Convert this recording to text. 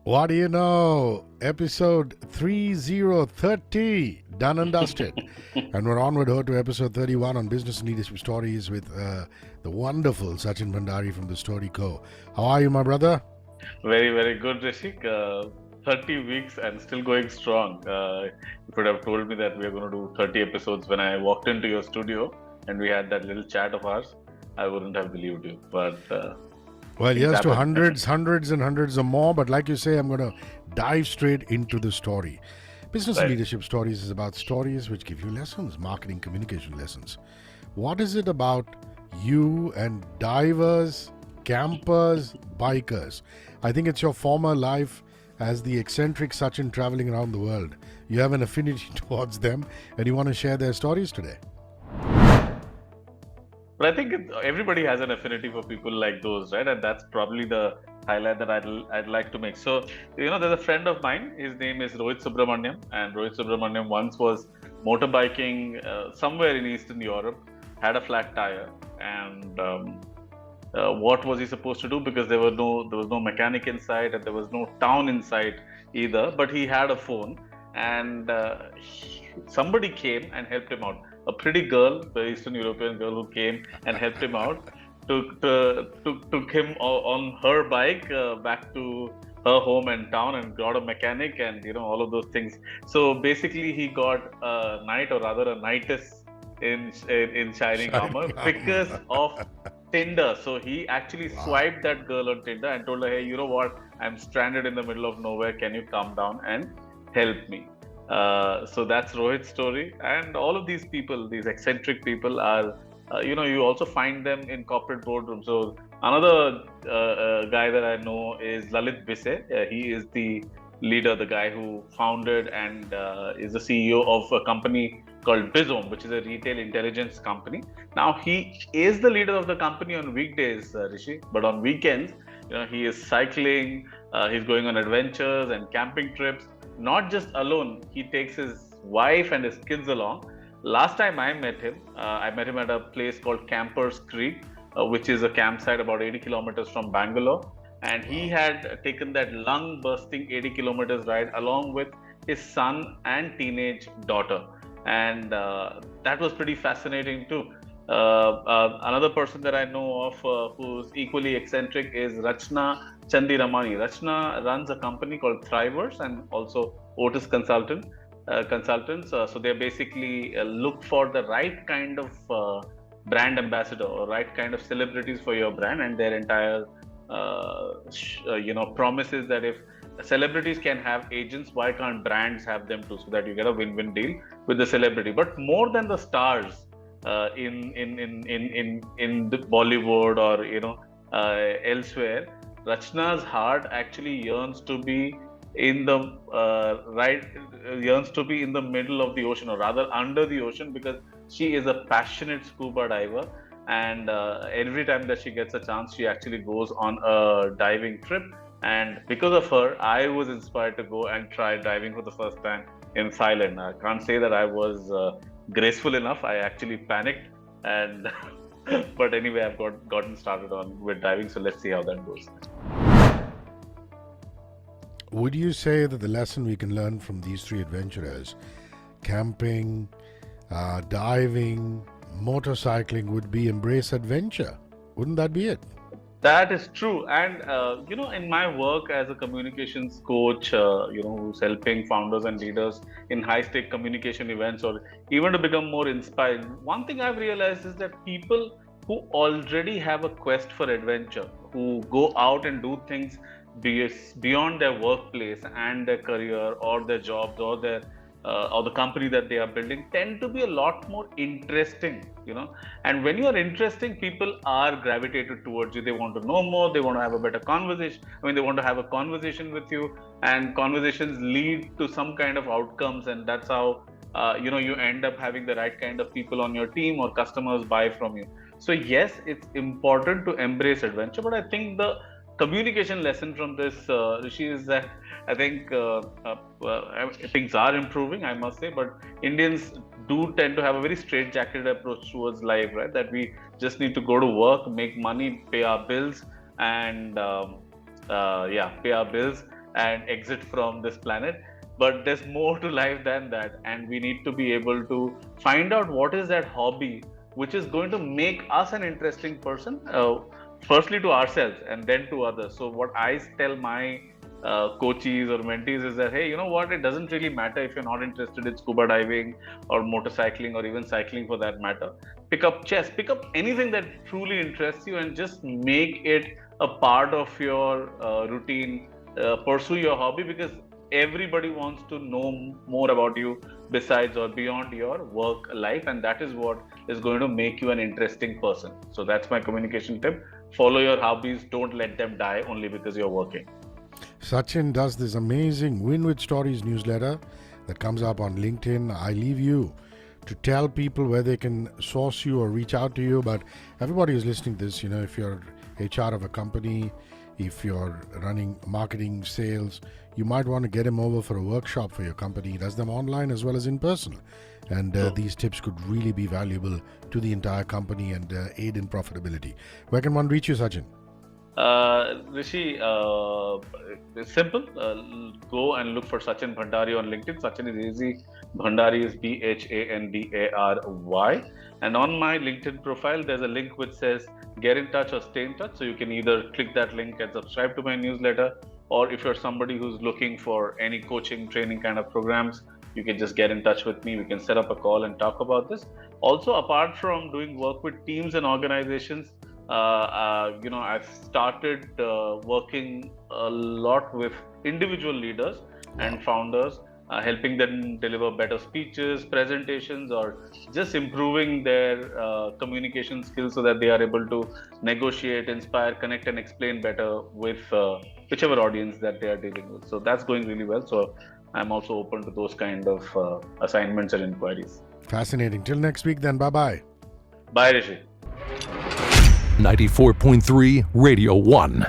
What do you know? Episode 3030, done and dusted. And we're onward to episode 31 on business and leadership stories with the wonderful Sachin Bhandary from the Story Co. How are you, my brother? Very, very good, Rishi. 30 weeks and still going strong. If you would have told me that we are going to do 30 episodes when I walked into your studio and we had that little chat of ours, I wouldn't have believed you. But Well, things yes, to happen. hundreds and hundreds of more. But like you say, I'm going to dive straight into the story. Business and Right. leadership stories is about stories which give you lessons, marketing, communication lessons. What is it about you and divers, campers, bikers? I think it's your former life as the eccentric Sachin traveling around the world. You have an affinity towards them and you want to share their stories today. But I think everybody has an affinity for people like those, right? And that's probably the highlight that I'd like to make. So, there's a friend of mine. His name is Rohith Subramanian, and Rohith Subramanian once was motorbiking somewhere in Eastern Europe, had a flat tire, and what was he supposed to do? Because there was no mechanic in sight, and there was no town in sight either. But he had a phone, and somebody came and helped him out. A pretty girl, the Eastern European girl who came and helped him out, took him on her bike back to her home and town and got a mechanic and all of those things. So basically, he got a knight, or rather a knightess in shining armor because of Tinder. So he actually swiped that girl on Tinder and told her, "Hey, you know what? I'm stranded in the middle of nowhere. Can you come down and help me?" So that's Rohit's story, and all of these people, these eccentric people, are you also find them in corporate boardrooms. So another guy that I know is Lalit Bhise. He is the leader, the guy who founded and is the CEO of a company called Bizome, which is a retail intelligence company. Now he is the leader of the company on weekdays, Rishi, but on weekends, he is cycling, he's going on adventures and camping trips. Not just alone, he takes his wife and his kids along. Last time I met him at a place called Campers Creek, which is a campsite about 80 kilometers from Bangalore. And he had taken that lung bursting 80 kilometers ride along with his son and teenage daughter. And that was pretty fascinating too. Another person that I know of who's equally eccentric is Rachna Chandiramani. Rachna runs a company called Thrivers and also Otis Consultants. So they basically look for the right kind of brand ambassador or right kind of celebrities for your brand, and their entire promise is that if celebrities can have agents, why can't brands have them too, so that you get a win-win deal with the celebrity. But more than the stars in the Bollywood or elsewhere, Rachna's heart actually yearns to be in the yearns to be in the middle of the ocean, or rather under the ocean, because she is a passionate scuba diver, and every time that she gets a chance, she actually goes on a diving trip. And because of her, I was inspired to go and try diving for the first time in Thailand. I can't say that I was graceful enough. I actually panicked, and but anyway, I've gotten started on with diving. So let's see how that goes. Would you say that the lesson we can learn from these three adventurers, camping, diving, motorcycling, would be embrace adventure? Wouldn't that be it? That is true. And, in my work as a communications coach, who's helping founders and leaders in high stake communication events or even to become more inspired, one thing I've realized is that people who already have a quest for adventure, who go out and do things beyond their workplace and their career or their jobs or the company that they are building, tend to be a lot more interesting. And when you are interesting, people are gravitated towards you. They want to know more, they want to have a better conversation. They want to have a conversation with you, and conversations lead to some kind of outcomes, and that's how you end up having the right kind of people on your team, or customers buy from you. So yes, it's important to embrace adventure, but I think the communication lesson from this, Rishi, is that I think things are improving, I must say, but Indians do tend to have a very straight-jacketed approach towards life, right? That we just need to go to work, make money, pay our bills, and pay our bills, and exit from this planet. But there's more to life than that, and we need to be able to find out what is that hobby which is going to make us an interesting person, firstly to ourselves and then to others. So what I tell my coaches or mentees is that, hey, you know what, it doesn't really matter if you're not interested in scuba diving or motorcycling or even cycling for that matter. Pick up chess, pick up anything that truly interests you, and just make it a part of your routine. Pursue your hobby, because everybody wants to know more about you besides or beyond your work life, and that is what is going to make you an interesting person. So that's my communication tip. Follow your hobbies, don't let them die only because you're working. Sachin does this amazing Win with Stories newsletter that comes up on LinkedIn. I leave you to tell people where they can source you or reach out to you, but everybody who's listening to this, if you're HR of a company, if you're running marketing, sales, you might want to get him over for a workshop for your company. He does them online as well as in person. And these tips could really be valuable to the entire company and aid in profitability. Where can one reach you, Sachin? Hrishi, it's simple. Go and look for Sachin Bhandary on LinkedIn. Sachin is easy. Bhandary is Bhandary. And on my LinkedIn profile, there's a link which says get in touch or stay in touch. So you can either click that link and subscribe to my newsletter, or if you're somebody who's looking for any coaching, training kind of programs, you can just get in touch with me. We can set up a call and talk about this. Also, apart from doing work with teams and organizations, I've started working a lot with individual leaders and founders, helping them deliver better speeches, presentations, or just improving their communication skills so that they are able to negotiate, inspire, connect, and explain better with whichever audience that they are dealing with. So that's going really well. So I'm also open to those kind of assignments and inquiries. Fascinating. Till next week then. Bye-bye. Bye, Hrishi. 94.3 Radio 1.